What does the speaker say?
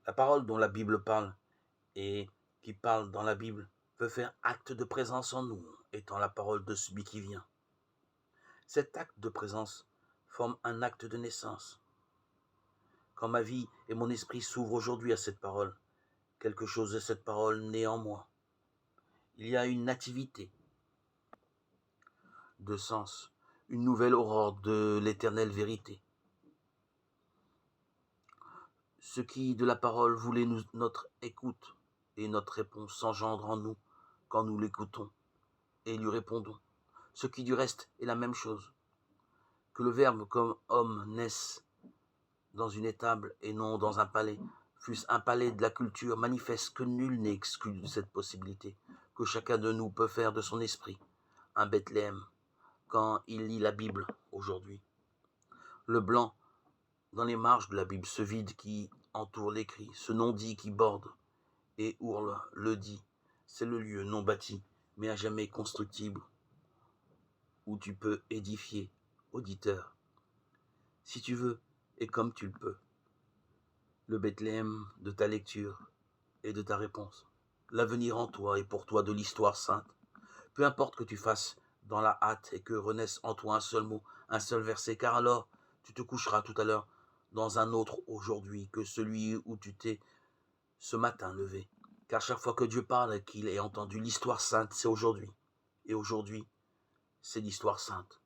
La parole dont la Bible parle et qui parle dans la Bible veut faire acte de présence en nous, étant la parole de celui qui vient. Cet acte de présence forme un acte de naissance. Quand ma vie et mon esprit s'ouvrent aujourd'hui à cette parole, quelque chose de cette parole naît en moi. Il y a une nativité de sens, une nouvelle aurore de l'éternelle vérité. Ce qui de la parole voulait notre écoute et notre réponse s'engendre en nous quand nous l'écoutons et lui répondons. Ce qui du reste est la même chose. Que le Verbe comme homme naisse dans une étable et non dans un palais, fût-ce un palais de la culture, manifeste que nul n'est exclu de cette possibilité, que chacun de nous peut faire de son esprit un Bethléem quand il lit la Bible aujourd'hui. Le blanc dans les marges de la Bible, ce vide qui entoure l'écrit, ce non-dit qui borde et ourle le dit, c'est le lieu non bâti, mais à jamais constructible, où tu peux édifier, auditeur, si tu veux et comme tu le peux, le Bethléem de ta lecture et de ta réponse. L'avenir en toi et pour toi de l'histoire sainte. Peu importe que tu fasses dans la hâte et que renaisse en toi un seul mot, un seul verset, car alors tu te coucheras tout à l'heure dans un autre aujourd'hui que celui où tu t'es ce matin levé. Car chaque fois que Dieu parle et qu'il ait entendu l'histoire sainte, c'est aujourd'hui. Et aujourd'hui, c'est l'histoire sainte.